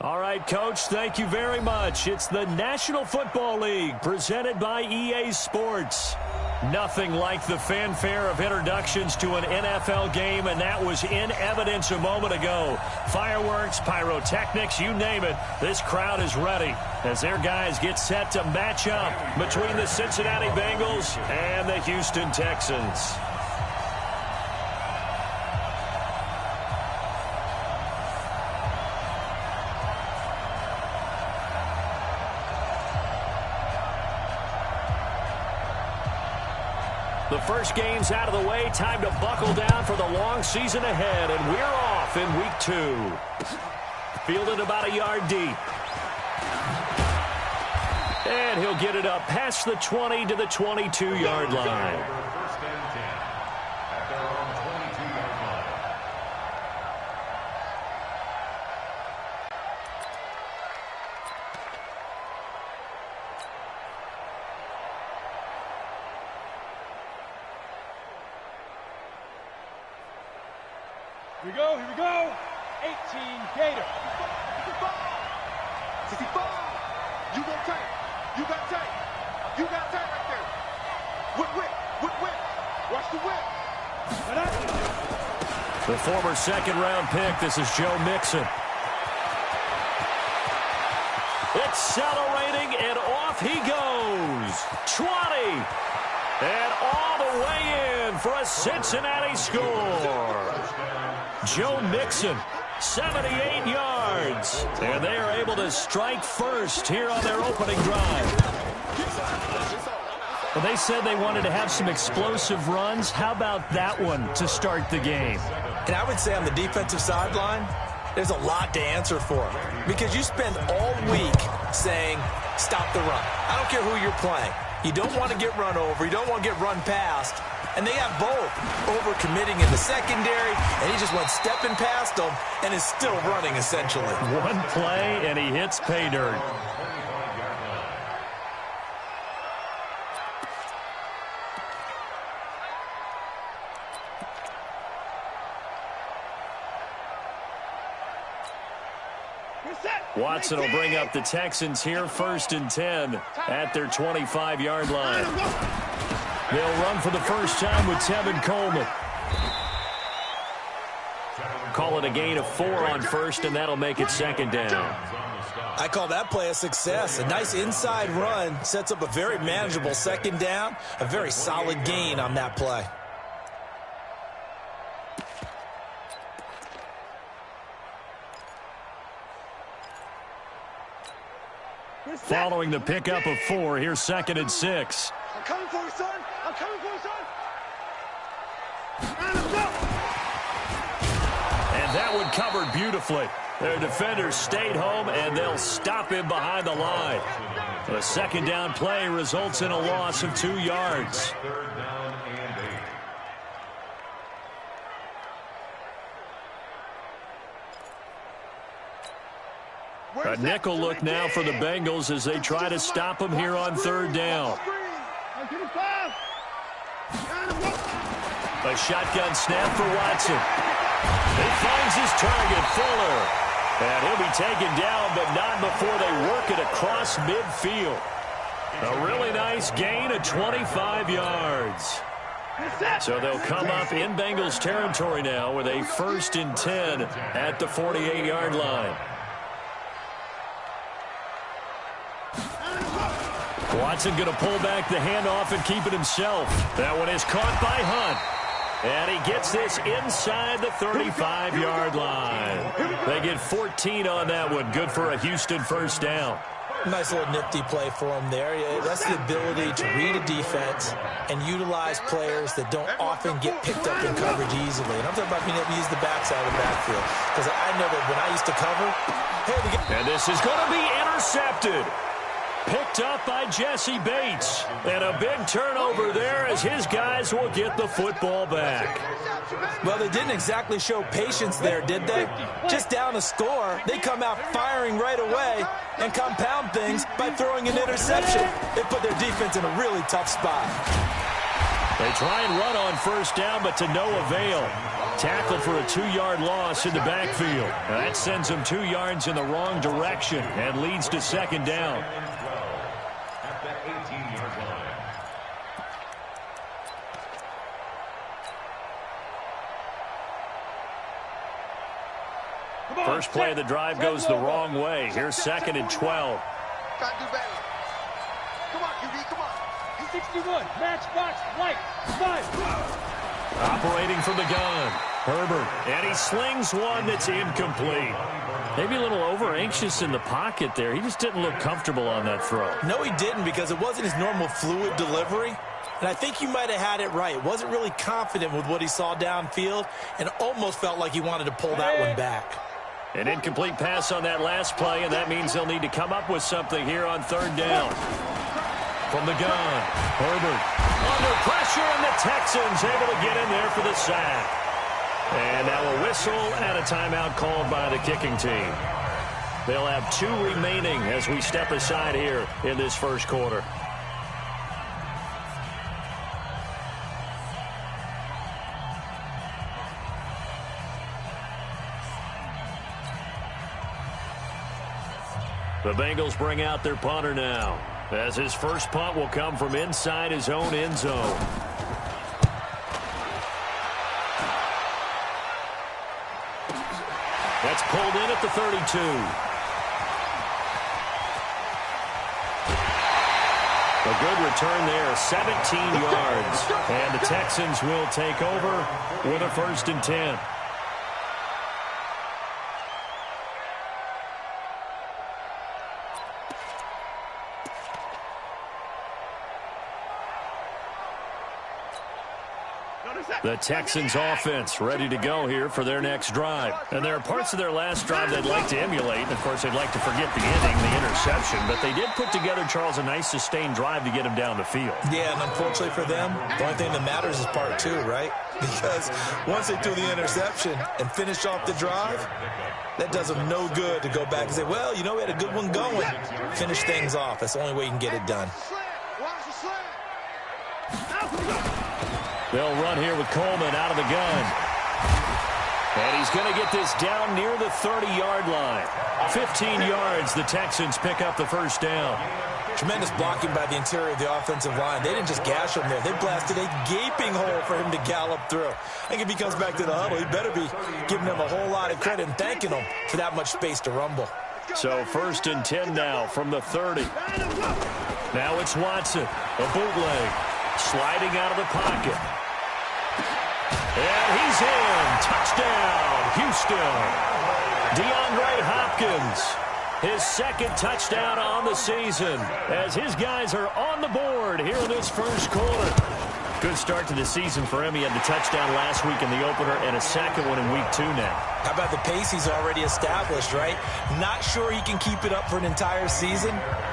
All right, Coach, thank you very much. It's the National Football League presented by EA Sports. Nothing like the fanfare of introductions to an NFL game, and that was in evidence a moment ago. Fireworks, pyrotechnics, you name it. This crowd is ready as their guys get set to match up between the Cincinnati Bengals and the Houston Texans. The first game's out of the way. Time to buckle down for the long season ahead. And we're off in week 2. Fielded about a yard deep. And he'll get it up past the 20 to the 22-yard line. Here we go. 18 Gator. 65. You got tight. You got tight. You got tight right there. Whip. Watch the whip. The former second-round pick, this is Joe Mixon. Accelerating, and off he goes. 20. And all the way in for a Cincinnati score. Joe Mixon, 78 yards. And they are able to strike first here on their opening drive. Well, they said they wanted to have some explosive runs. How about that one to start the game? And I would say on the defensive sideline, there's a lot to answer for. Because you spend all week saying, stop the run. I don't care who you're playing. You don't want to get run over. You don't want to get run past. And they have both. Over-committing in the secondary, and he just went stepping past them and is still running, essentially. One play, and he hits pay dirt. Watson will bring up the Texans here, 1st and 10 at their 25-yard line. They'll run for the first time with Tevin Coleman. Call it a gain of 4 on first, and that'll make it 2nd down. I call that play a success. A nice inside run sets up a very manageable 2nd down. A very solid gain on that play. Following the pickup of 4, here's 2nd and 6. I'm coming for you, son. I'm coming for you, son. And that one covered beautifully. Their defenders stayed home, and they'll stop him behind the line. The 2nd down play results in a loss of 2 yards. A nickel look now for the Bengals as they try to stop him here on 3rd down. A shotgun snap for Watson. He finds his target, Fuller. And he'll be taken down, but not before they work it across midfield. A really nice gain of 25 yards. So they'll come up in Bengals territory now with a 1st and 10 at the 48-yard line. Watson going to pull back the handoff and keep it himself. That one is caught by Hunt. And he gets this inside the 35-yard line. They get 14 on that one. Good for a Houston 1st down. Nice little nifty play for him there. That's the ability to read a defense and utilize players that don't often get picked up in coverage easily. And I'm talking about being able to use the backside of the backfield. Because I know that when I used to cover, and this is going to be intercepted. Picked up by Jesse Bates. And a big turnover there as his guys will get the football back. Well, they didn't exactly show patience there, did they? Just down a score, they come out firing right away and compound things by throwing an interception. They put their defense in a really tough spot. They try and run on 1st down, but to no avail. Tackled for a 2-yard loss in the backfield. That sends him 2 yards in the wrong direction and leads to second down. At the 18-yard line. First play of the drive goes the wrong way. Here's 2nd and 12. Gotta do better. Come on, QB, come on. 61, match box, light, 5. Operating from the gun, Herbert, and he slings one that's incomplete. Maybe a little over-anxious in the pocket there. He just didn't look comfortable on that throw. No, he didn't, because it wasn't his normal fluid delivery. And I think you might have had it right. Wasn't really confident with what he saw downfield and almost felt like he wanted to pull that one back. An incomplete pass on that last play, and that means they'll need to come up with something here on 3rd down. From the gun, Herbert under pressure, and the Texans able to get in there for the sack. And now a whistle and a timeout called by the kicking team. They'll have 2 remaining as we step aside here in this first quarter. The Bengals bring out their punter now, as his first punt will come from inside his own end zone. That's pulled in at the 32. A good return there, 17 yards. And the Texans will take over with a 1st and 10. The Texans offense ready to go here for their next drive. And there are parts of their last drive they'd like to emulate. And, of course, they'd like to forget the ending, the interception. But they did put together, Charles, a nice sustained drive to get him down the field. Yeah, and unfortunately for them, the only thing that matters is part 2, right? Because once they threw the interception and finished off the drive, that does them no good to go back and say, well, you know, we had a good one going. Finish things off. That's the only way you can get it done. They'll run here with Coleman out of the gun. And he's going to get this down near the 30-yard line. 15 yards, the Texans pick up the first down. Tremendous blocking by the interior of the offensive line. They didn't just gash him there. They blasted a gaping hole for him to gallop through. I think if he comes back to the huddle, he better be giving them a whole lot of credit and thanking them for that much space to rumble. So 1st and 10 now from the 30. Now it's Watson, a bootleg, sliding out of the pocket. And he's in. Touchdown, Houston. DeAndre Hopkins, his 2nd touchdown on the season, as his guys are on the board here in this first quarter. Good start to the season for him. He had the touchdown last week in the opener and a 2nd one in week 2 now. How about the pace he's already established, right? Not sure he can keep it up for an entire season,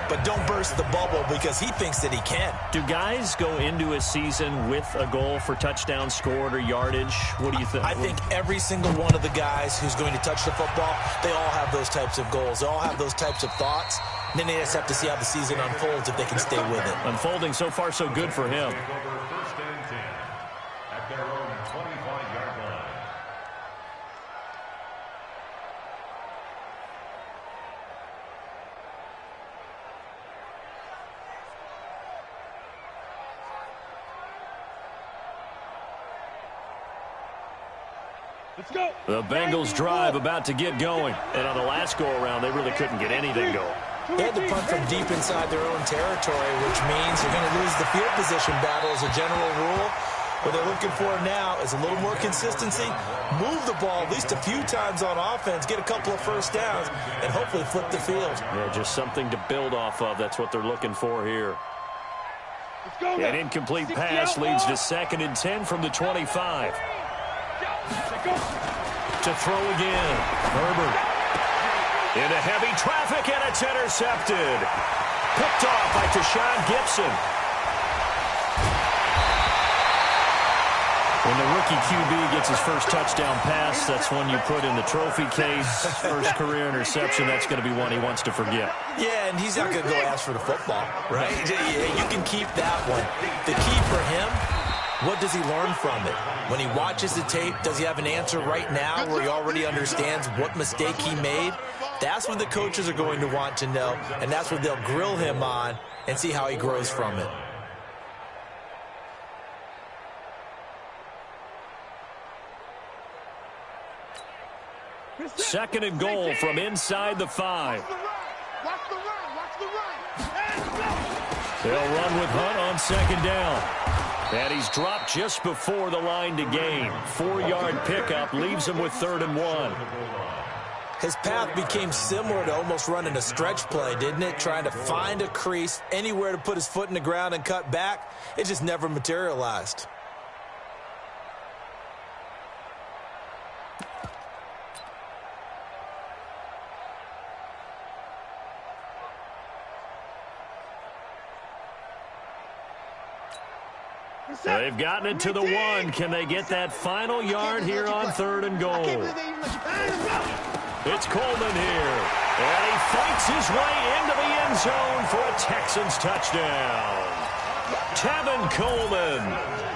but don't burst the bubble because he thinks that he can. Do guys go into a season with a goal for touchdown scored or yardage? What do you think? I think every single one of the guys who's going to touch the football, they all have those types of goals. They all have those types of thoughts. And then they just have to see how the season unfolds if they can stay with it. Unfolding so far so good for him. At their own 25-yard line. Let's go. The Bengals drive about to get going. And on the last go-around, they really couldn't get anything going. They had to punt from deep inside their own territory, which means they're going to lose the field position battle as a general rule. What they're looking for now is a little more consistency, move the ball at least a few times on offense, get a couple of first downs, and hopefully flip the field. Yeah, just something to build off of. That's what they're looking for here. Let's go. An incomplete pass leads to 2nd and 10 from the 25. To throw again. Herbert. Into heavy traffic, and it's intercepted. Picked off by Tashawn Gibson. When the rookie QB gets his first touchdown pass, that's one you put in the trophy case. First career interception, that's going to be one he wants to forget. Yeah, and he's not going to go ask for the football, right? You can keep that one. The key for him What does he learn from it? When he watches the tape, does he have an answer right now where he already understands what mistake he made? That's what the coaches are going to want to know, and that's what they'll grill him on and see how he grows from it. Second and goal from inside the 5. Watch the run. Watch the run. They'll run with Hunt on second down. And he's dropped just before the line to gain. 4-yard pickup leaves him with 3rd and 1. His path became similar to almost running a stretch play, didn't it? Trying to find a crease, anywhere to put his foot in the ground and cut back. It just never materialized. They've gotten it to the 1. Can they get that final yard here on 3rd and goal? It's Coleman here. And he fights his way into the end zone for a Texans touchdown. Tevin Coleman,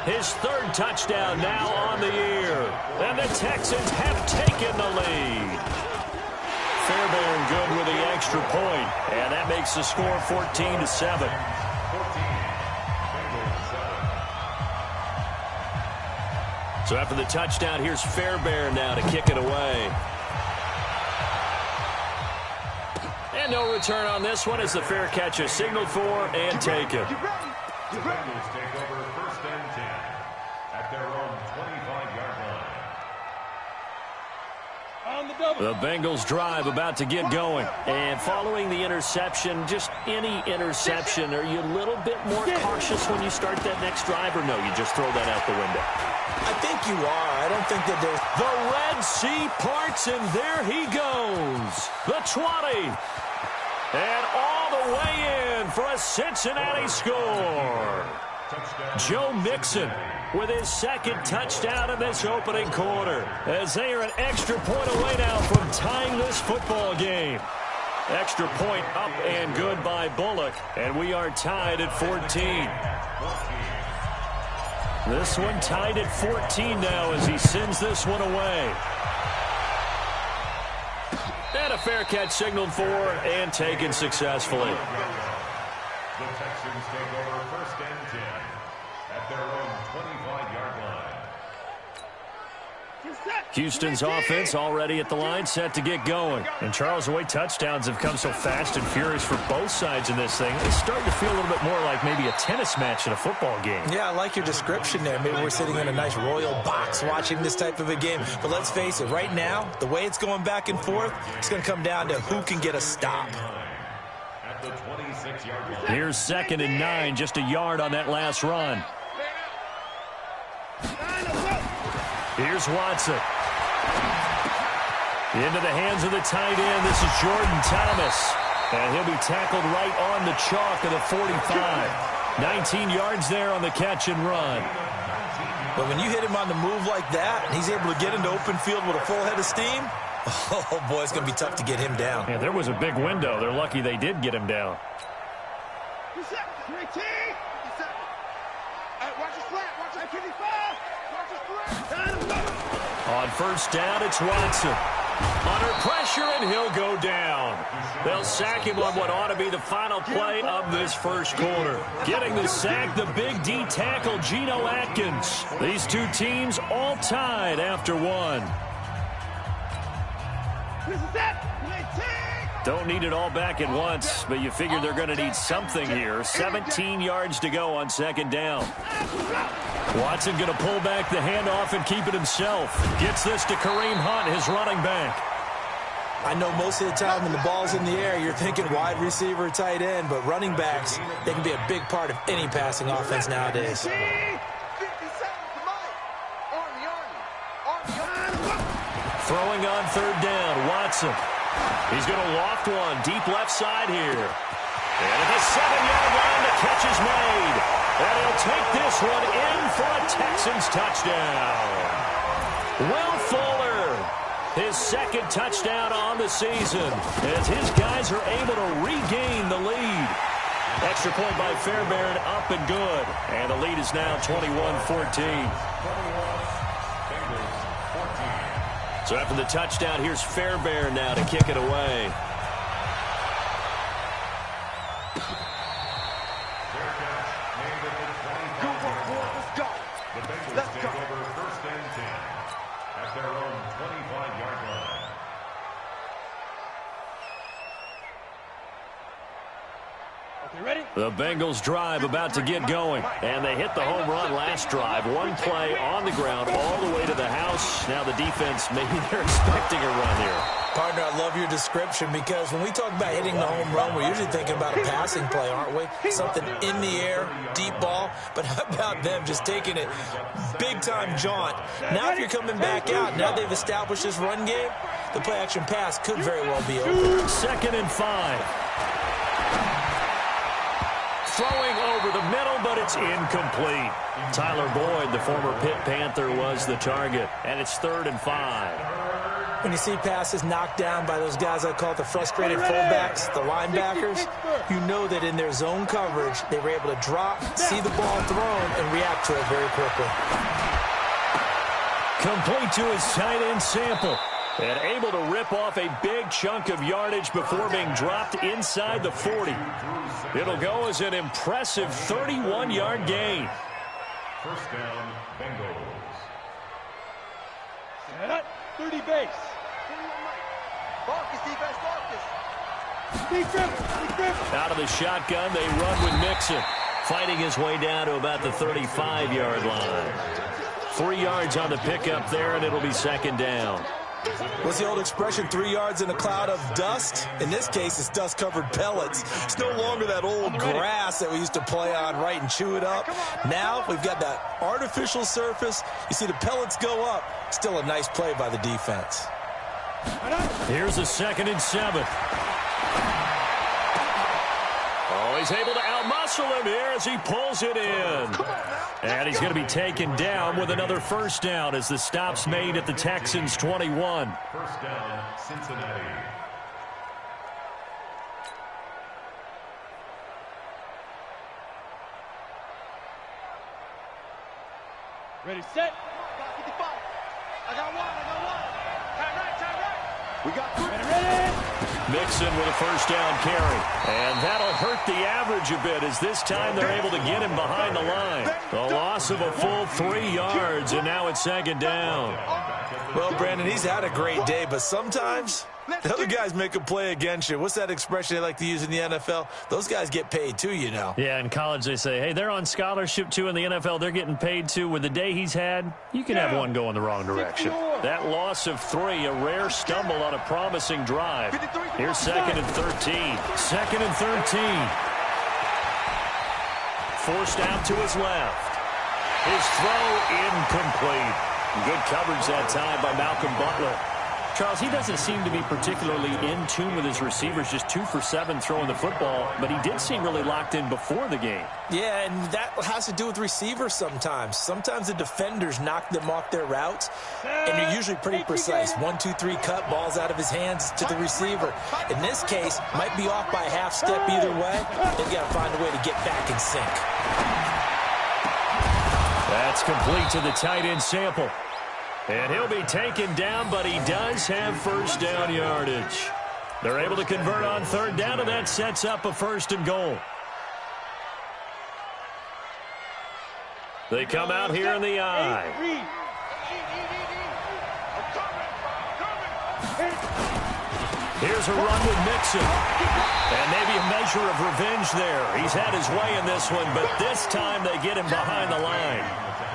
his 3rd touchdown now on the year. And the Texans have taken the lead. Fairbairn good with the extra point. And that makes the score 14-7. So after the touchdown, here's Fairbairn now to kick it away. And no return on this one as the fair catch is signaled for and taken. The Bengals take over 1st and 10 at their own 25-yard line. The Bengals drive about to get going. And following the interception, just any interception, are you a little bit more cautious when you start that next drive, or no, you just throw that out the window? I think you are. I don't think that there's... The Red Sea parts, and there he goes. The 20. And all the way in for a Cincinnati score. Joe Mixon with his 2nd touchdown in this opening quarter, as they are an extra point away now from tying this football game. Extra point up and good by Bullock, and we are tied at 14. This one tied at 14 now as he sends this one away. And a fair catch signaled for and taken successfully. The Texans take over 1st and 10 at their own 25-yard line. Houston's offense already at the line, set to get going. And Charles, the way touchdowns have come so fast and furious for both sides in this thing, it's starting to feel a little bit more like maybe a tennis match in a football game. Yeah, I like your description there. Maybe we're sitting in a nice royal box watching this type of a game. But let's face it, right now, the way it's going back and forth, it's going to come down to who can get a stop. At the 26-yard line. Here's 2nd and 9, just a yard on that last run. Here's Watson. Into the hands of the tight end. This is Jordan Thomas. And he'll be tackled right on the chalk of the 45. 19 yards there on the catch and run. But when you hit him on the move like that, and he's able to get into open field with a full head of steam, oh, boy, it's going to be tough to get him down. Yeah, there was a big window. They're lucky they did get him down. On 1st down, it's Watson. Under pressure, and he'll go down. They'll sack him on what ought to be the final play of this 1st quarter. Getting the sack, the big D tackle, Geno Atkins. These two teams all tied after 1. Don't need it all back at once, but you figure they're going to need something here. 17 yards to go on 2nd down. Watson going to pull back the handoff and keep it himself. Gets this to Kareem Hunt, his running back. I know most of the time when the ball's in the air, you're thinking wide receiver, tight end, but running backs, they can be a big part of any passing offense nowadays. Throwing on 3rd down, Watson. He's going to loft one deep left side here. And at the 7-yard line, the catch is made. And he'll take this one in for a Texans touchdown. Will Fuller, his 2nd touchdown on the season, as his guys are able to regain the lead. Extra point by Fairbairn, up and good. And the lead is now 21-14. So after the touchdown, here's Fairbairn now to kick it away. Let's go. Over first and 10 at their own 25-yard line. Okay, ready? The Bengals drive about to get going. And they hit the home run last drive. One play on the ground all the way to the house. Now the defense, maybe they're expecting a run here. Partner, I love your description because when we talk about hitting the home run, we're usually thinking about a passing play, aren't we? Something in the air, deep ball. But how about them just taking it big-time jaunt? Now if you're coming back out, now they've established this run game, the play-action pass could very well be over. 2nd and 5. Throwing over the middle, but it's incomplete. Tyler Boyd, the former Pitt Panther, was the target. And it's 3rd and 5. When you see passes knocked down by those guys I call the frustrated fullbacks, the linebackers, you know that in their zone coverage, they were able to drop, see the ball thrown, and react to it very quickly. Complete to his tight end Sample. And able to rip off a big chunk of yardage before being dropped inside the 40. It'll go as an impressive 31-yard gain. First down, Bengals. Set. 30 base. Focus, defense, focus. Big dribble. Out of the shotgun, they run with Mixon. Fighting his way down to about the 35-yard line. 3 yards on the pickup there, and it'll be 2nd down. What's the old expression, 3 yards in a cloud of dust? In this case, it's dust-covered pellets. It's no longer that old grass that we used to play on, right, and chew it up. Now we've got that artificial surface. You see the pellets go up. Still a nice play by the defense. Here's a 2nd and 7. Oh, he's able to outmuscle him here as he pulls it in. And he's going to be taken down with another first down as the stop's made at the Texans' 21. First down, Cincinnati. Ready, set. I got one. Time right. We got 3. Ready. Mixon with a first down carry. And that'll hurt the average a bit as this time they're able to get him behind the line. The loss of a full 3 yards, and now it's 2nd down. Well, Brandon, he's had a great day, but sometimes the other guys make a play against you. What's that expression they like to use in the NFL? Those guys get paid too, you know. Yeah, in college they say, hey, they're on scholarship too. In the NFL, they're getting paid too. With the day he's had, you can have one go in the wrong direction. That loss of 3, a rare stumble on a promising drive. Here's 2nd and 13. 2nd and 13. Forced out to his left. His throw incomplete. Good coverage that time by Malcolm Butler. Charles, he doesn't seem to be particularly in tune with his receivers, just 2 for 7 throwing the football, but he did seem really locked in before the game. Yeah, and that has to do with receivers sometimes. Sometimes the defenders knock them off their routes, and you're usually pretty precise. 1, 2, 3 cut, balls out of his hands to the receiver. In this case, might be off by a half step either way. They've got to find a way to get back in sync. That's complete to the tight end Sample. And he'll be taken down, but he does have first down yardage. They're able to convert on 3rd down, and that sets up a 1st and goal. They come out here in the eye. Here's a run with Mixon. And maybe a measure of revenge there. He's had his way in this one, but this time they get him behind the line.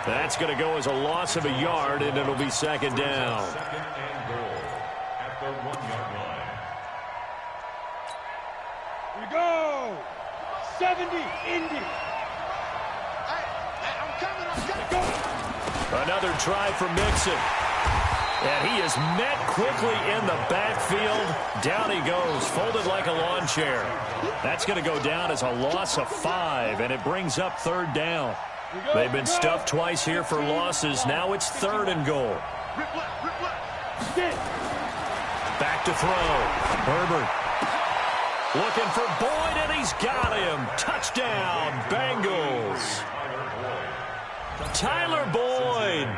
That's going to go as a loss of a yard, and it'll be 2nd down. 2nd and goal at the 1-yard line. We go. 70, Indy. I'm coming. Another try for Mixon. And he is met quickly in the backfield. Down he goes, folded like a lawn chair. That's going to go down as a loss of 5, and it brings up 3rd down. They've been stuffed twice here for losses. Now it's 3rd and goal. Back to throw. Herbert looking for Boyd, and he He's got him. Touchdown, Bengals. Tyler Boyd,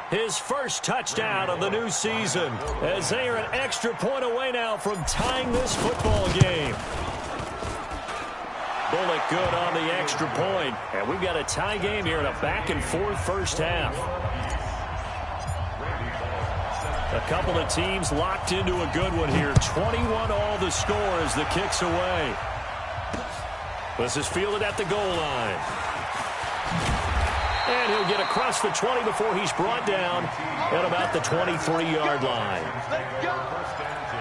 his first touchdown of the new season, as they are an extra point away now from tying this football game. Bullock good on the extra point, and we've got a tie game here in a back-and-forth first half. A couple of teams locked into a good one here. 21 all the score as the kick's away. This is fielded at the goal line. And he'll get across the 20 before he's brought down at about the 23-yard line. First and 10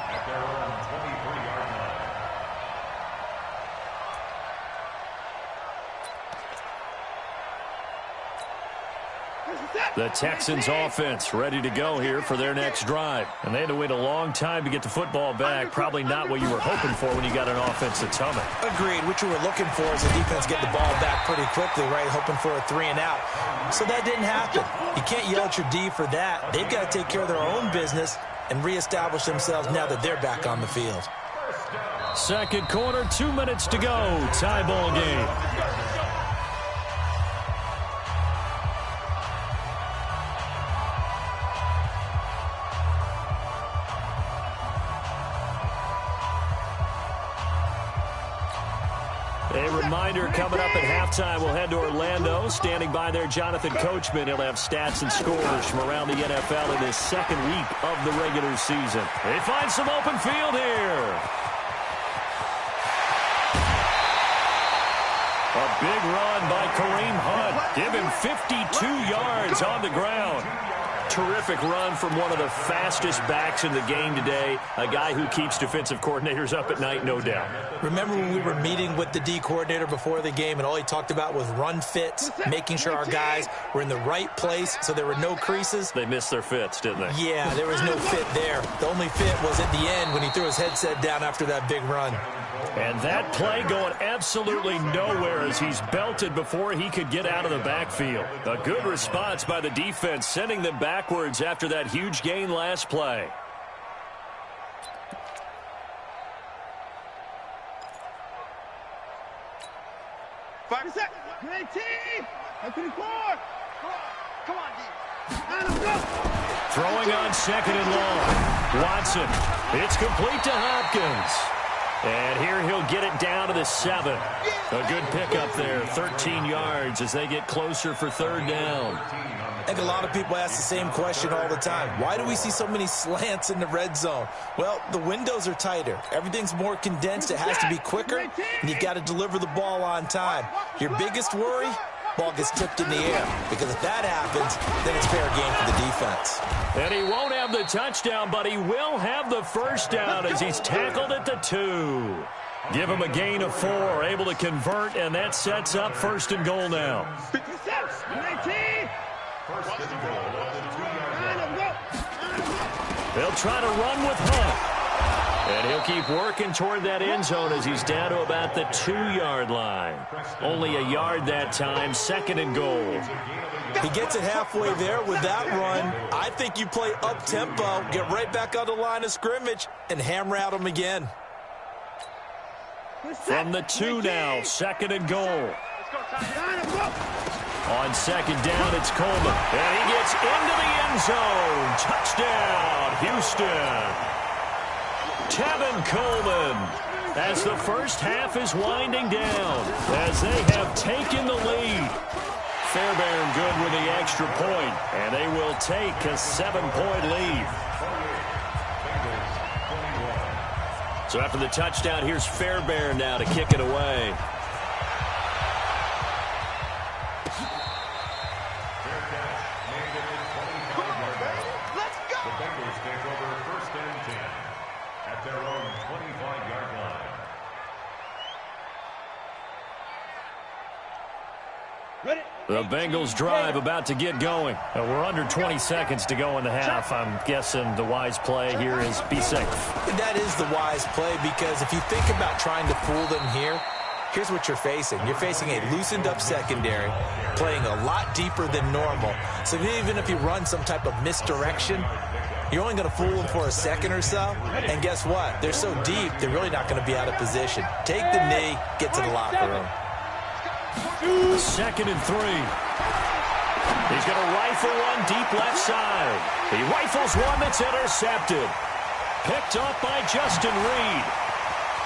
at their own 23-yard line. The Texans offense ready to go here for their next drive. And they had to wait a long time to get the football back. Probably not what you were hoping for when you got an offense that's humming. Agreed. What you were looking for is the defense get the ball back pretty quickly, right? Hoping for a 3 and out. So that didn't happen. You can't yell at your D for that. They've got to take care of their own business and reestablish themselves now that they're back on the field. Second quarter, 2 minutes to go. Tie ball game. A reminder coming up at halftime, we'll head to Orlando. Standing by there, Jonathan Coachman. He'll have stats and scores from around the NFL in his second week of the regular season. They find some open field here. A big run by Kareem Hunt. Give him 52 yards on the ground. Terrific run from one of the fastest backs in the game today. A guy who keeps defensive coordinators up at night, no doubt. Remember when we were meeting with the D coordinator before the game and all he talked about was run fits, making sure our guys were in the right place so there were no creases? They missed their fits, didn't they? Yeah, there was no fit there. The only fit was at the end when he threw his headset down after that big run. And that play going absolutely nowhere as he's belted before he could get out of the backfield. A good response by the defense, sending them backwards after that huge gain last play. Come on, D. Throwing on second and long. Watson. It's complete to Hopkins. And here he'll get it down to the 7. A good pickup there, 13 yards as they get closer for third down. I think a lot of people ask the same question all the time. Why do we see so many slants in the red zone? Well, the windows are tighter. Everything's more condensed. It has to be quicker, and you've got to deliver the ball on time. Your biggest worry? Ball gets tipped in the air, because if that happens, then it's fair game for the defense. And he won't have the touchdown, but he will have the first down as he's tackled at the 2. Give him a gain of 4, able to convert, and that sets up first and goal now. 57, 19. First and goal at the 2-yard line. They'll try to run with Hunt. And he'll keep working toward that end zone as he's down to about the 2-yard line. Only a yard that time, second and goal. He gets it halfway there with that run. I think you play up-tempo, get right back on the line of scrimmage, and hammer at him again. From the 2 now, second and goal. On second down, it's Coleman. And he gets into the end zone. Touchdown, Houston. Tevin Coleman, as the first half is winding down, as they have taken the lead. Fairbairn good with the extra point, and they will take a 7-point lead. So after the touchdown, here's Fairbairn now to kick it away. The Bengals take over first and 10 at their own 25-yard line. Ready? The Bengals drive about to get going. We're under 20 seconds to go in the half. I'm guessing the wise play here is be safe. That is the wise play, because if you think about trying to fool them here, here's what you're facing. You're facing a loosened-up secondary, playing a lot deeper than normal. So even if you run some type of misdirection, you're only going to fool them for a second or so. And guess what? They're so deep, they're really not going to be out of position. Take the knee, get to the locker room. 2nd and 3. He's going to rifle one deep left side. He rifles one that's intercepted. Picked up by Justin Reed.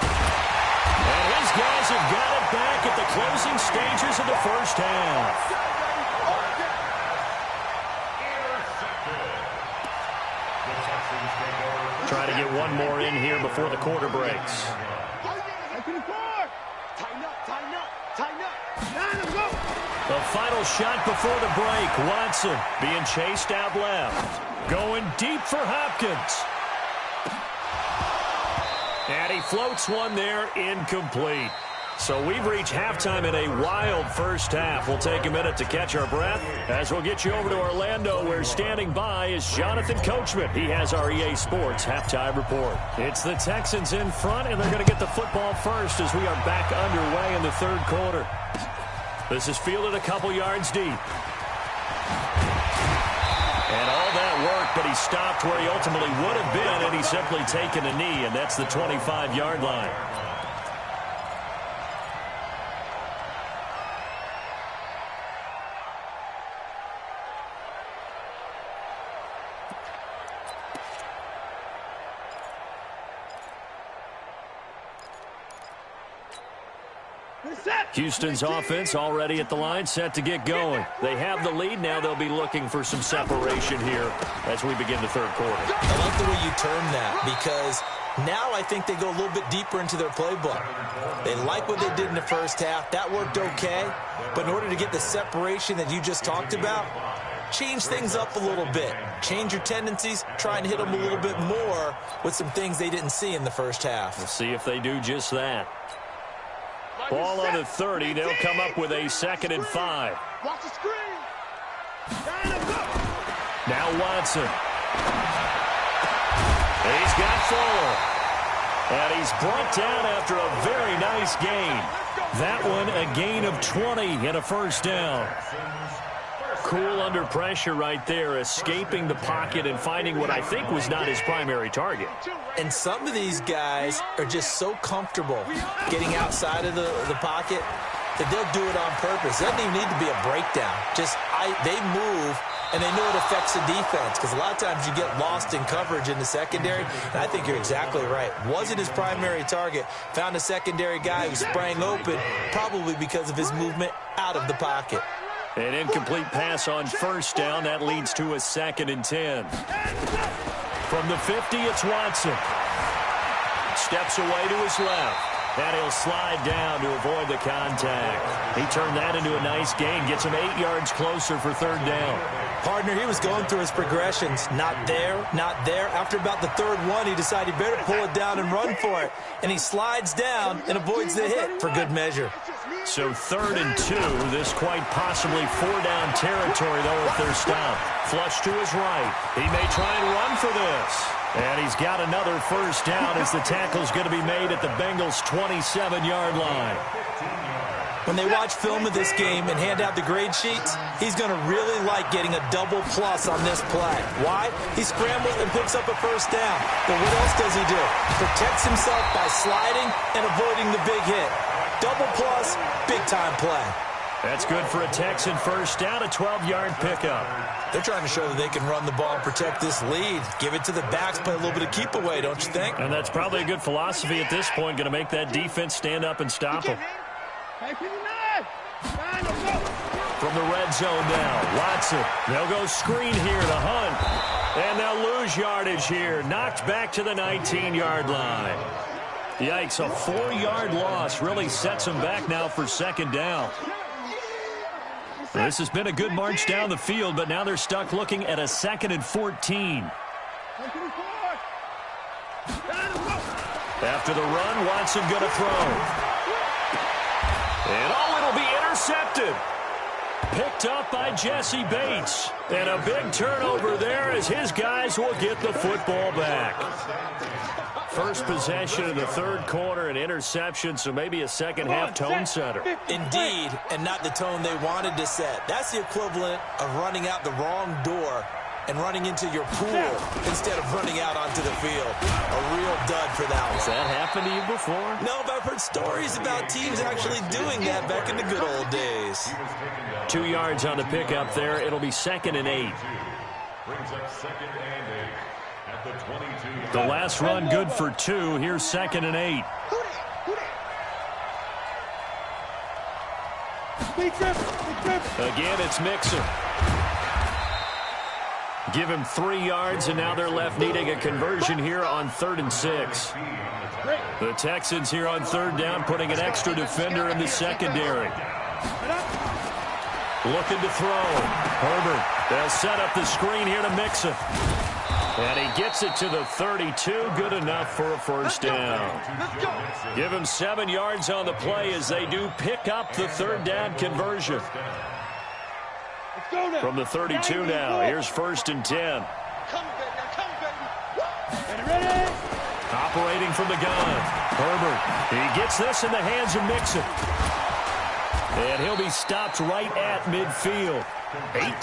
And his guys have got it back at the closing stages of the first half. Try to get one more in here before the quarter breaks. The final shot before the break. Watson being chased out left. Going deep for Hopkins. And he floats one there, incomplete. So we've reached halftime in a wild first half. We'll take a minute to catch our breath as we'll get you over to Orlando, where standing by is Jonathan Coachman. He has our EA Sports halftime report. It's the Texans in front, and they're going to get the football first as we are back underway in the third quarter. This is fielded a couple yards deep. And all that work, but he stopped where he ultimately would have been, and he's simply taken a knee, and that's the 25-yard line. Houston's offense already at the line, set to get going. They have the lead. Now they'll be looking for some separation here as we begin the third quarter. I like the way you term that, because now I think they go a little bit deeper into their playbook. They like what they did in the first half. That worked okay. But in order to get the separation that you just talked about, change things up a little bit. Change your tendencies. Try and hit them a little bit more with some things they didn't see in the first half. We'll see if they do just that. Ball on the 30. They'll come up with a 2nd and 5. Watch the screen. Now Watson. He's got Fuller. And he's brought down after a very nice gain. That one a gain of 20 and a first down. Cool under pressure right there, escaping the pocket and finding what I think was not his primary target. And some of these guys are just so comfortable getting outside of the pocket that they'll do it on purpose. It doesn't even need to be a breakdown. They move, and they know it affects the defense, because a lot of times you get lost in coverage in the secondary, and I think you're exactly right. Wasn't his primary target. Found a secondary guy who sprang open, probably because of his movement out of the pocket. An incomplete pass on first down. That leads to a 2nd and 10. From the 50, it's Watson. Steps away to his left. And he'll slide down to avoid the contact. He turned that into a nice gain. Gets him 8 yards closer for third down. Partner, he was going through his progressions. Not there, not there. After about the third one, he decided he better pull it down and run for it. And he slides down and avoids the hit for good measure. So 3rd and 2. This quite possibly 4-down territory, though, if they're stopped. Flush to his right. He may try and run for this. And he's got another first down as the tackle's going to be made at the Bengals' 27-yard line. When they watch film of this game and hand out the grade sheets, he's going to really like getting a double plus on this play. Why? He scrambles and picks up a first down. But what else does he do? Protects himself by sliding and avoiding the big hit. Double plus, big-time play. That's good for a Texan first down, a 12-yard pickup. They're trying to show that they can run the ball and protect this lead. Give it to the backs, play a little bit of keep away, don't you think? And that's probably a good philosophy at this point, going to make that defense stand up and stop them. From the red zone now, Watson. They'll go screen here to Hunt. And they'll lose yardage here. Knocked back to the 19-yard line. Yikes, a 4-yard loss really sets them back now for second down. This has been a good march down the field, but now they're stuck looking at a 2nd and 14. After the run, Watson going to throw. And it'll be intercepted. Picked up by Jesse Bates. And a big turnover there as his guys will get the football back. First possession of the third quarter, an interception, so maybe a second-half tone setter. Indeed, and not the tone they wanted to set. That's the equivalent of running out the wrong door and running into your pool instead of running out onto the field. A real dud for that one. Has that happened to you before? No, but I've heard stories about teams actually doing that back in the good old days. 2 yards on the pickup there. It'll be 2nd and 8. Brings up 2nd and 8 at the 22. The last run good for 2. Here's 2nd and 8. Again, it's Mixon. Give him 3 yards, and now they're left needing a conversion here on 3rd and 6. The Texans here on 3rd down, putting an extra defender in the secondary. Looking to throw. Herbert. They'll set up the screen here to Mixon. And he gets it to the 32. Good enough for a first down. Give him 7 yards on the play as they do pick up the 3rd down conversion. From the 32 now. Here's 1st and 10. Operating from the gun. Herbert. He gets this in the hands of Mixon. And he'll be stopped right at midfield.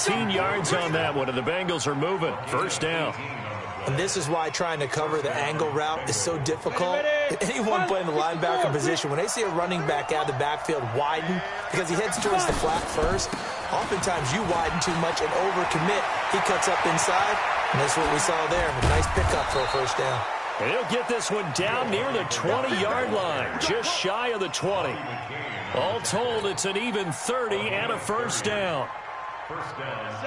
18 yards on that one, and the Bengals are moving. First down. And this is why trying to cover the angle route is so difficult. Anyone playing the linebacker position, when they see a running back out of the backfield widen because he heads towards the flat first, oftentimes you widen too much and overcommit. He cuts up inside, and that's what we saw there. A nice pickup for a first down. And he'll get this one down near the 20-yard line, just shy of the 20. All told, it's an even 30 and a first down.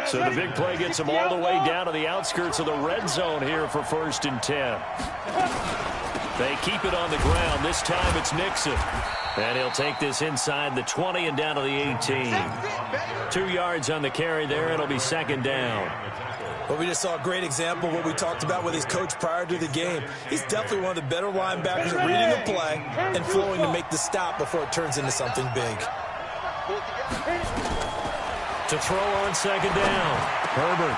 So the big play gets him all the way down to the outskirts of the red zone here for 1st and 10. They keep it on the ground. This time it's Mixon. And he'll take this inside the 20 and down to the 18. 2 yards on the carry there. It'll be 2nd down. Well, we just saw a great example of what we talked about with his coach prior to the game. He's definitely one of the better linebackers at reading the play and flowing to make the stop before it turns into something big. To throw on 2nd down. Herbert.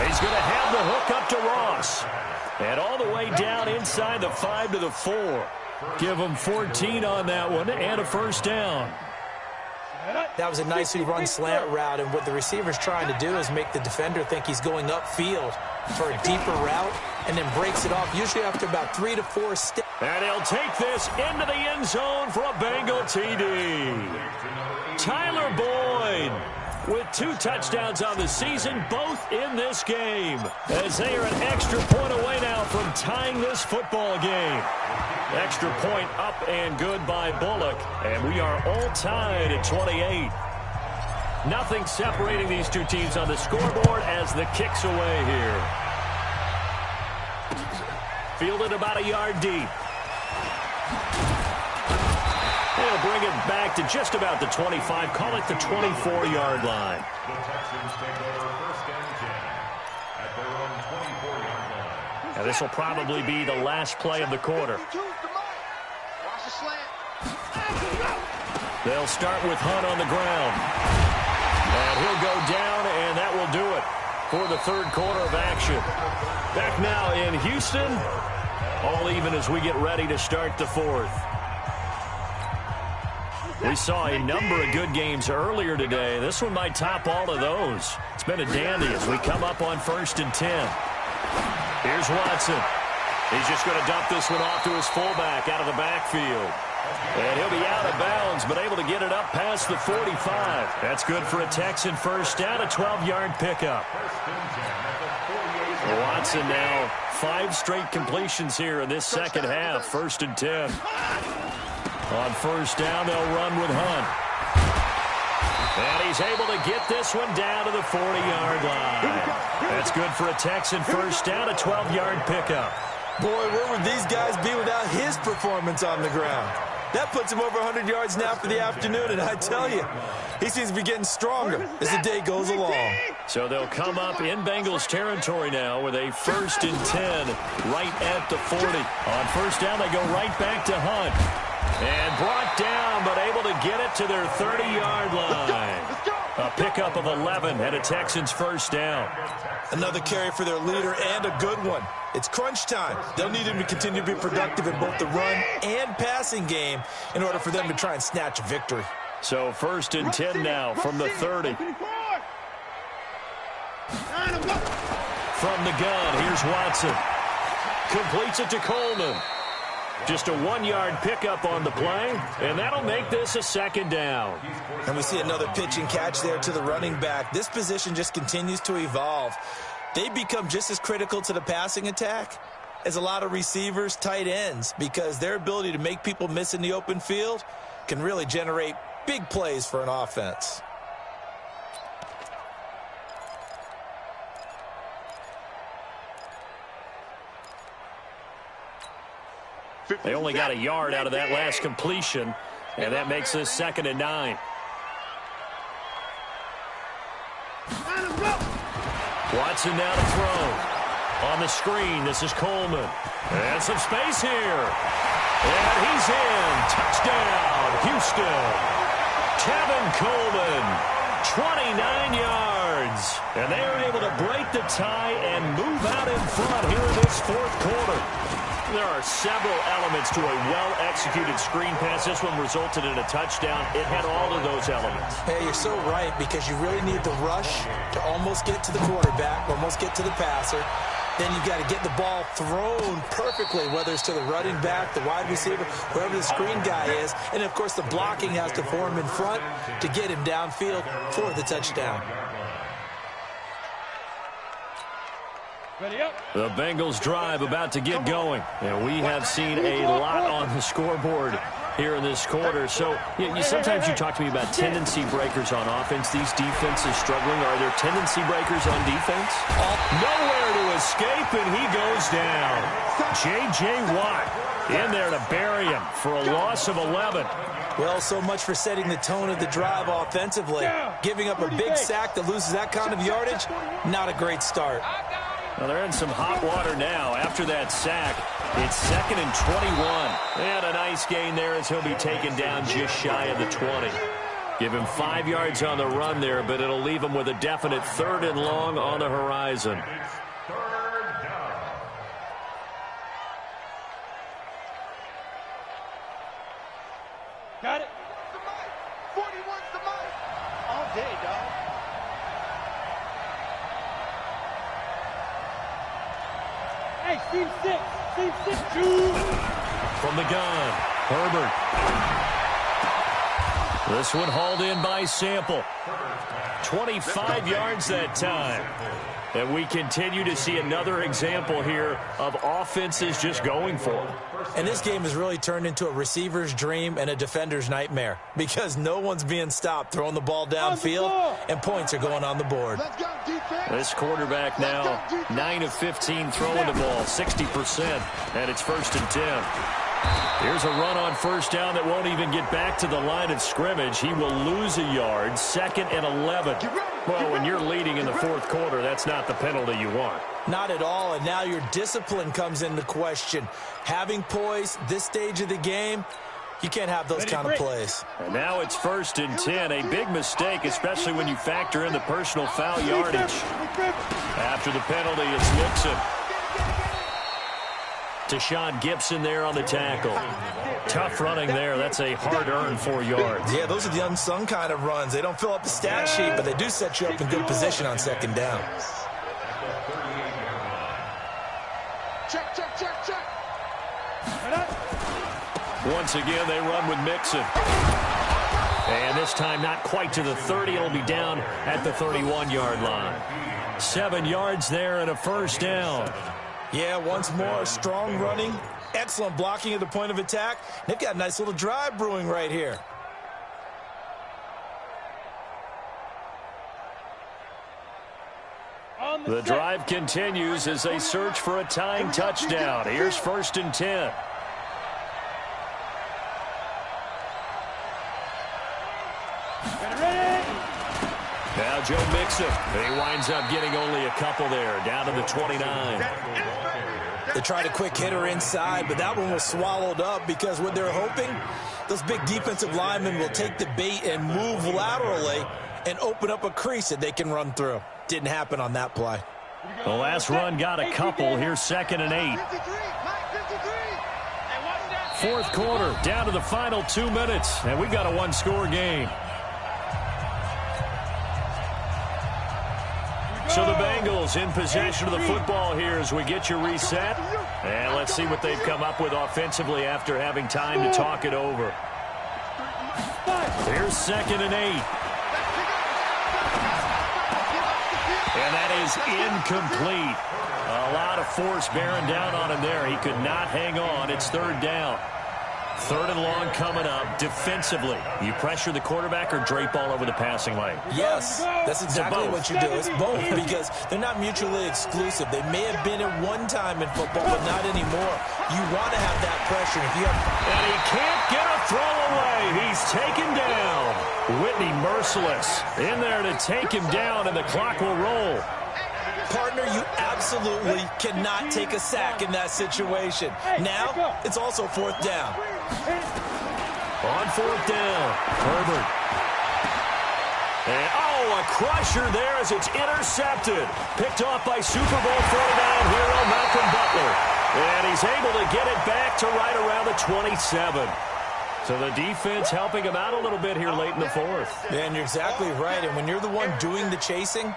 He's going to have the hook up to Ross. And all the way down inside the 5 to the 4. Give him 14 on that one and a first down. That was a nicely run slant route, and what the receiver's trying to do is make the defender think he's going upfield for a deeper route and then breaks it off, usually after about 3 to 4 steps. And he'll take this into the end zone for a Bengal TD. Tyler Boyd with 2 touchdowns on the season, both in this game, as they are an extra point away now from tying this football game. Extra point up and good by Bullock, and we are all tied at 28. Nothing separating these two teams on the scoreboard as the kick's away here. Fielded about a yard deep. They'll bring it back to just about the 25. Call it the 24-yard line. The Texans take over 1st and 10 at their own 24-yard line. Now this will probably be the last play of the quarter. They'll start with Hunt on the ground. And he'll go down, and that will do it for the 3rd quarter of action. Back now in Houston, all even as we get ready to start the 4th. We saw a number of good games earlier today. This one might top all of those. It's been a dandy as we come up on 1st and 10. Here's Watson. He's just going to dump this one off to his fullback out of the backfield. And he'll be out of bounds, but able to get it up past the 45. That's good for a Texan first down, a 12-yard pickup. Watson now 5 straight completions here in this second half. 1st and 10. On 1st down, they'll run with Hunt. And he's able to get this one down to the 40-yard line. That's good for a Texan first down, a 12-yard pickup. Boy, where would these guys be without his performance on the ground? That puts him over 100 yards now for the afternoon, and I tell you, he seems to be getting stronger as the day goes along. So they'll come up in Bengals territory now with a 1st and 10 right at the 40. On 1st down, they go right back to Hunt. And brought down, but able to get it to their 30-yard line. A pickup of 11 and a Texans first down. Another carry for their leader and a good one. It's crunch time. They'll need him to continue to be productive in both the run and passing game in order for them to try and snatch a victory. So 1st and 10 now from the 30. From the gun, here's Watson. Completes it to Coleman. Just a 1-yard pickup on the play, and that'll make this a second down. And we see another pitch and catch there to the running back. This position just continues to evolve. They become just as critical to the passing attack as a lot of receivers, tight ends, because their ability to make people miss in the open field can really generate big plays for an offense. They only got a yard out of that last completion, and that makes this 2nd and 9. Watson now to throw. On the screen, this is Coleman. And some space here. And he's in. Touchdown, Houston. Kevin Coleman, 29 yards. And they are able to break the tie and move out in front here in this 4th quarter. There are several elements to a well-executed screen pass. This one resulted in a touchdown. It had all of those elements. Hey, you're so right, because you really need the rush to almost get to the quarterback, almost get to the passer. Then you've got to get the ball thrown perfectly, whether it's to the running back, the wide receiver, whoever the screen guy is. And, of course, the blocking has to form in front to get him downfield for the touchdown. The Bengals drive about to get going. And we have seen a lot on the scoreboard here in this quarter. So sometimes you talk to me about tendency breakers on offense. These defenses struggling. Are there tendency breakers on defense? Nowhere to escape, and he goes down. J.J. Watt in there to bury him for a loss of 11. Well, so much for setting the tone of the drive offensively. Giving up a big sack that loses that kind of yardage, not a great start. Well, they're in some hot water now after that sack. It's 2nd and 21. And a nice gain there as he'll be taken down just shy of the 20. Give him 5 yards on the run there, but it'll leave him with a definite 3rd and long on the horizon. Got it. 41's the mic. All day, dog. Hey, Steve 6, Jude. From the gun, Herbert. This one hauled in by Sample. 25 yards that time. And we continue to see another example here of offenses just going for it. And this game has really turned into a receiver's dream and a defender's nightmare, because no one's being stopped throwing the ball downfield, and points are going on the board. Let's go, defense. This quarterback now 9 of 15 throwing the ball, 60%, and it's 1st and 10. Here's a run on 1st down that won't even get back to the line of scrimmage. He will lose a yard, 2nd and 11. Well, when you're leading in the 4th quarter, that's not the penalty you want. Not at all, and now your discipline comes into question. Having poise this stage of the game, you can't have those kind of plays. And now it's 1st and 10, a big mistake, especially when you factor in the personal foul yardage. After the penalty, it's Mixon. Deshaun Gibson there on the tackle. Tough running there. That's a hard-earned 4 yards. Yeah, those are the unsung kind of runs. They don't fill up the stat sheet, but they do set you up in good position on 2nd down. Check. Once again, they run with Mixon. And this time not quite to the 30. It'll be down at the 31-yard line. 7 yards there and a 1st down. Yeah, once more, strong running, excellent blocking at the point of attack. They've got a nice little drive brewing right here. The drive continues as they search for a tying touchdown. Here's 1st and 10. Now Joe Mixon. He winds up getting only a couple there, down to the 29. They tried a quick hitter inside, but that one was swallowed up because what they're hoping, those big defensive linemen will take the bait and move laterally and open up a crease that they can run through. Didn't happen on that play. The last run got a couple. Here's 2nd and 8. 4th quarter, down to the final 2 minutes, and we got a 1-score game. So the Bengals in possession of the football here as we get you reset. And let's see what they've come up with offensively after having time to talk it over. Here's 2nd and 8. And that is incomplete. A lot of force bearing down on him there. He could not hang on. It's 3rd down. 3rd and long coming up. Defensively, you pressure the quarterback or drape all over the passing lane? Yes, that's exactly what you do. It's both because they're not mutually exclusive. They may have been at one time in football, but not anymore. You want to have that pressure. If you have... And he can't get a throw away. He's taken down. Whitney merciless in there to take him down, and the clock will roll. Partner, you absolutely cannot take a sack in that situation. Now, it's also 4th down. On 4th down, Herbert. And, a crusher there as it's intercepted. Picked off by Super Bowl 49 hero Malcolm Butler. And he's able to get it back to right around the 27. So the defense helping him out a little bit here late in the 4th. Yeah, and you're exactly right. And when you're the one doing the chasing,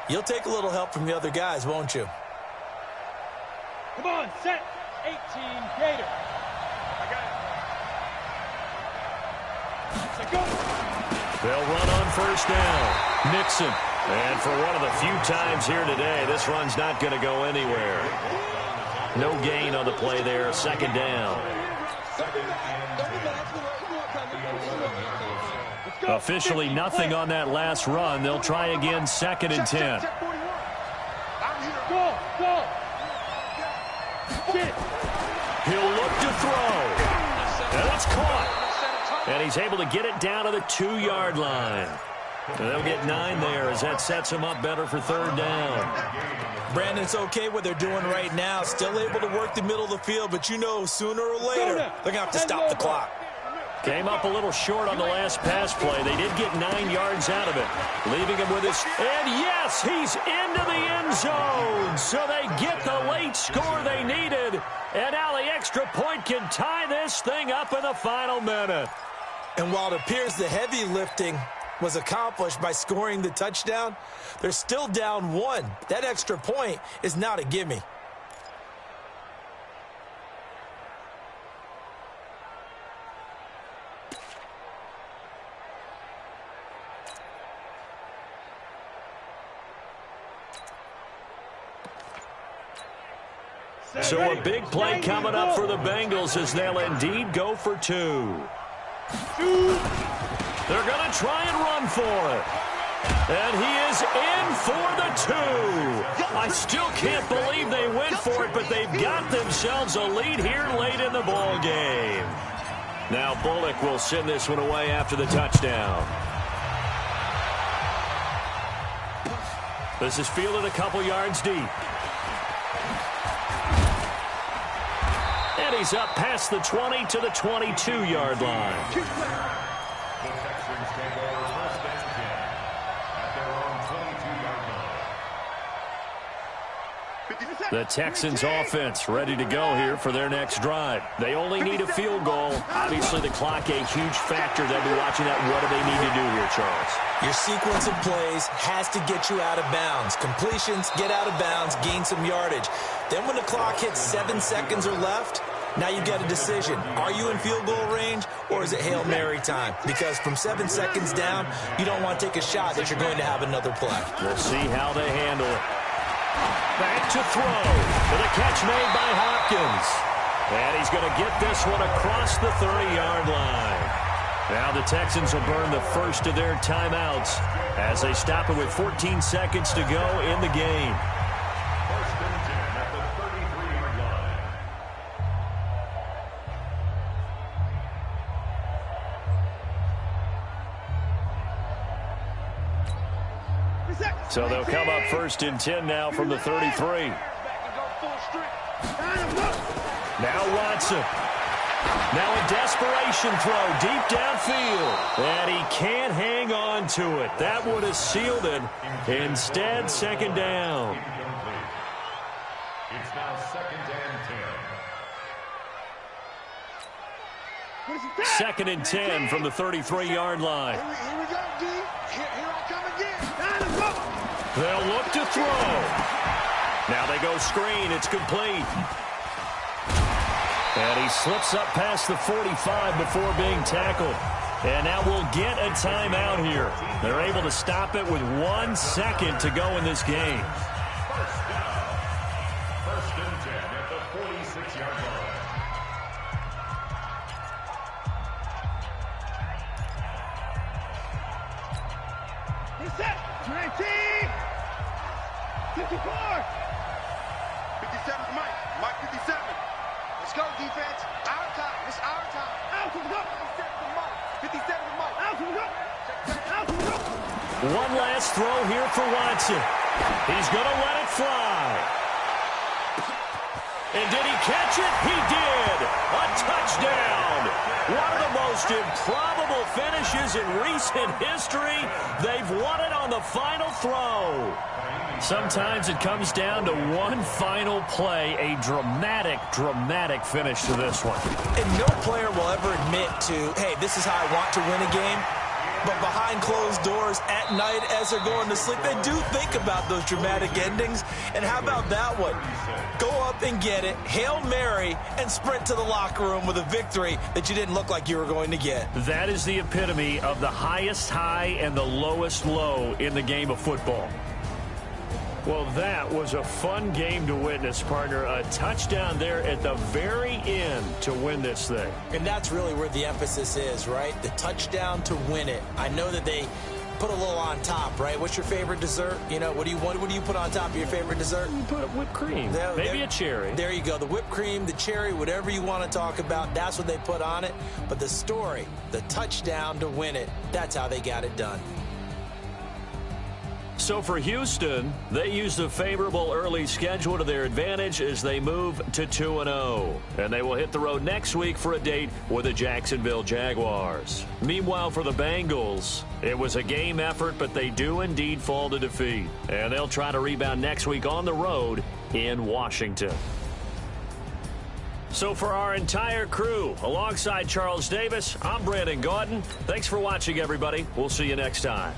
you'll take a little help from the other guys, won't you? Come on, set. 18 Gator. They'll run on 1st down. Nixon. And for one of the few times here today, this run's not going to go anywhere. No gain on the play there. 2nd down. Officially nothing on that last run. They'll try again 2nd and 10. Go. He'll look to throw. And it's caught. And he's able to get it down to the 2-yard line. And they'll get 9 there as that sets him up better for 3rd down. Brandon, it's okay what they're doing right now. Still able to work the middle of the field, but you know sooner or later they're going to have to stop the clock. Came up a little short on the last pass play. They did get 9 yards out of it, leaving him with his... And yes, he's into the end zone. So they get the late score they needed. And now the extra point can tie this thing up in the final minute. And while it appears the heavy lifting was accomplished by scoring the touchdown, they're still down 1. That extra point is not a gimme. So a big play coming up for the Bengals as they'll indeed go for 2. They're going to try and run for it. And he is in for the 2. I still can't believe they went for it, but they've got themselves a lead here late in the ball game. Now Bullock will send this one away after the touchdown. This is fielded a couple yards deep. And he's up past the 20 to the 22-yard line. The Texans take over 1st and 10 at their own 22-yard line. The Texans offense ready to go here for their next drive. They only need a field goal. Obviously, the clock a huge factor. They'll be watching that. What do they need to do here, Charles? Your sequence of plays has to get you out of bounds. Completions, get out of bounds, gain some yardage. Then when the clock hits 7 seconds or left, now you've got a decision. Are you in field goal range or is it Hail Mary time? Because from 7 seconds down, you don't want to take a shot that you're going to have another play. We'll see how they handle it. Back to throw. For the catch made by Hopkins. And he's going to get this one across the 30-yard line. Now the Texans will burn the first of their timeouts as they stop it with 14 seconds to go in the game. 1st and 10 at the 33-yard line. So they'll come up 1st and 10 now from the 33. Now Watson. Now a desperation throw deep downfield. And he can't hang on to it. That would have sealed it. Instead, 2nd down. It's now 2nd and 10. 2nd and 10 from the 33-yard line. Here we go, D. Here I come again. They'll look to throw. Now they go screen. It's complete. And he slips up past the 45 before being tackled. And now we'll get a timeout here. They're able to stop it with 1 second to go in this game. First down. First and 10 at the 46-yard line. He's set. 20. 54. 57 is Mike. Mike 57. Let's go, defense. Our time. It's our time. Out to the go. 57 is Mike. 57 is Mike. Out to the go. Out to the go. One last throw here for Watson. He's going to let it fly. And did he catch it? He did. A touchdown. One of the most improbable finishes in recent history. They've won it on the final throw. Sometimes it comes down to one final play, a dramatic, dramatic finish to this one. And no player will ever admit to, hey, this is how I want to win a game. But behind closed doors at night as they're going to sleep, they do think about those dramatic endings. And how about that one? Go up and get it, Hail Mary, and sprint to the locker room with a victory that you didn't look like you were going to get. That is the epitome of the highest high and the lowest low in the game of football. Well, that was a fun game to witness, partner. A touchdown there at the very end to win this thing. And that's really where the emphasis is, right? The touchdown to win it. I know that they put a little on top, right? What's your favorite dessert? You know, what do you put on top of your favorite dessert? You put whipped cream, maybe a cherry. There you go. The whipped cream, the cherry, whatever you want to talk about, that's what they put on it. But the story, the touchdown to win it, that's how they got it done. So for Houston, they used a favorable early schedule to their advantage as they move to 2-0. And they will hit the road next week for a date with the Jacksonville Jaguars. Meanwhile, for the Bengals, it was a game effort, but they do indeed fall to defeat. And they'll try to rebound next week on the road in Washington. So for our entire crew, alongside Charles Davis, I'm Brandon Gaudin. Thanks for watching, everybody. We'll see you next time.